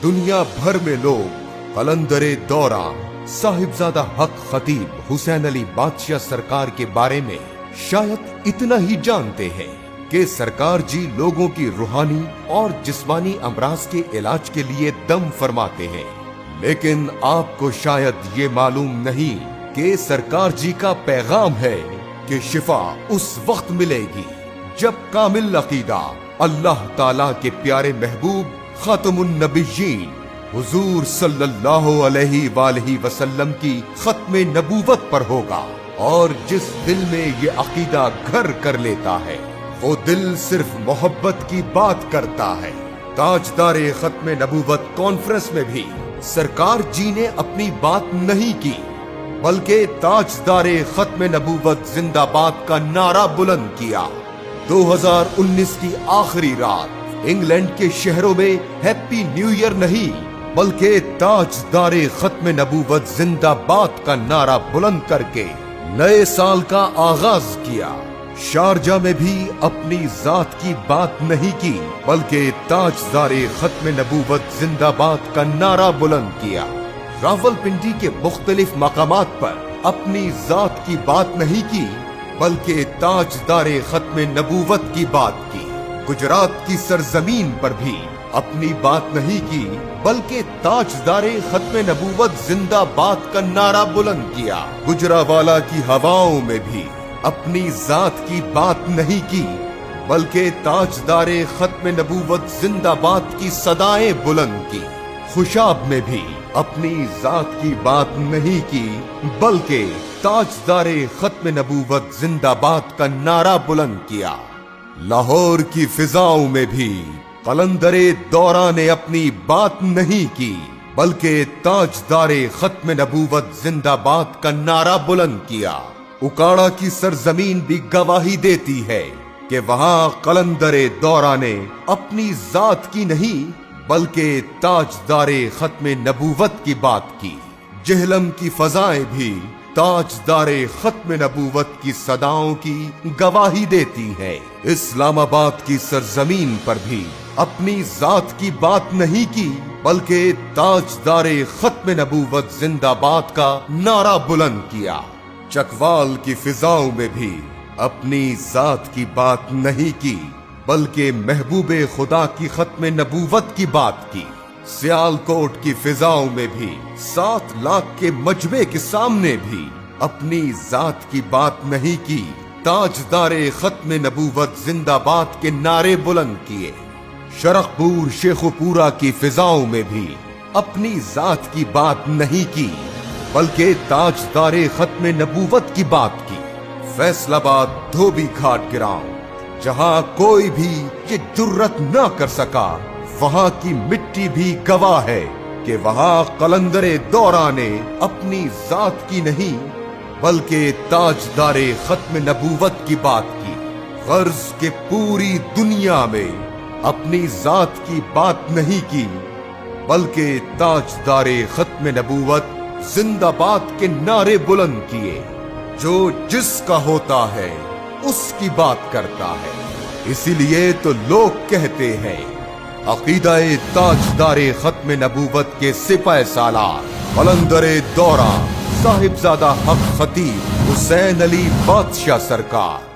दुनिया भर में लोग कलंदरे दौरा साहिबजादा हक खतीब हुसैन अली बादशाह सरकार के बारे में शायद इतना ही जानते हैं कि सरकार जी लोगों की रूहानी और जिस्मानी अमराज के इलाज के लिए दम फरमाते हैं। लेकिन आपको शायद ये मालूम नहीं कि सरकार जी का पैगाम है कि शिफा उस वक्त मिलेगी जब कामिल अकीदा अल्लाह ताला के प्यारे महबूब खातमुन नबिय्यीन हुजूर सल्लल्लाहु अलैहि वसल्लम की खत्मे नबूवत पर होगा। और जिस दिल में ये अकीदा घर कर लेता है वो दिल सिर्फ मोहब्बत की बात करता है। ताजदारे खत्मे नबूवत कॉन्फ्रेंस में भी सरकार जी ने अपनी बात नहीं की, बल्कि ताजदारे खत्मे नबूवत जिंदाबाद का नारा बुलंद किया। 2019 की आखिरी रात इंग्लैंड के शहरों में हैप्पी न्यू ईयर नहीं बल्कि ताजदारे खत्मे नबूवत जिंदाबाद का नारा बुलंद करके नए साल का आगाज किया। शारजा में भी अपनी जात की बात नहीं की बल्कि ताजदारे खत्मे नबूवत जिंदाबाद का नारा बुलंद किया। रावलपिंडी के मुख्तलिफ मकामात पर अपनी जात की बात नहीं की बल्कि ताजदारे खत्मे नबूवत की बात की। गुजरात की सरजमीन पर भी अपनी बात नहीं की बल्कि ताजदारे खत्मे नबूवत जिंदाबाद का नारा बुलंद किया। गुजरावाला की हवाओं में भी अपनी जात की बात नहीं की बल्कि ताजदारे खत्मे नबूवत जिंदाबाद की सदाएं बुलंद की। खुशाब में भी अपनी जात की बात नहीं की बल्कि ताजदारे खत्मे नबूवत जिंदाबाद का नारा बुलंद किया। लाहौर की फिजाओं में भी कलंदरे दौरा ने अपनी बात नहीं की बल्कि ताजदारे खत्मे नबूवत जिंदाबाद का नारा बुलंद किया। उकाड़ा की सरजमीन भी गवाही देती है कि वहां कलंदरे दौरा ने अपनी जात की नहीं बल्कि ताजदारे खत्मे नबूवत की बात की। जहलम की फजाएं भी ताजदारे खत्मे नबूवत की सदाओं की गवाही देती है। इस्लामाबाद की सरजमीन पर भी अपनी जात की बात नहीं की बल्कि ताजदारे खत्मे नबूवत जिंदाबाद का नारा बुलंद किया। चकवाल की फिजाओं में भी अपनी जात की बात नहीं की बल्कि महबूबे खुदा की खत्मे नबूवत की बात की। सियालकोट की फिजाओं में भी 7 लाख के मजबे के सामने भी अपनी जात की बात नहीं की। ताजदारे खत्मे नबूवत जिंदाबाद के नारे बुलंद किए। शरखपुर शेखुपुरा की फिजाओं में भी अपनी जात की बात नहीं की बल्कि ताजदारे खत्मे नबूवत की बात की। फैसलाबाद धोबी घाट गिराऊं जहां कोई भी ये जुर्रत न कर सका, वहां की मिट्टी भी गवाह है कि वहां कलंदरे दौरा ने अपनी जात की नहीं बल्कि ताजदारे खत्मे नबूवत की बात की। गर्ज के पूरी दुनिया में अपनी जात की बात नहीं की बल्कि ताजदारे खत्मे नबूवत जिंदाबाद के नारे बुलंद किए। जो जिसका होता है उसकी बात करता है, इसीलिए तो लोग कहते हैं अकीदाए ताजदारे खत्मे नबूवत के सिपाह सालार कलंदरे दौरा साहिबजादा हक खतीब हुसैन अली बादशाह सरकार।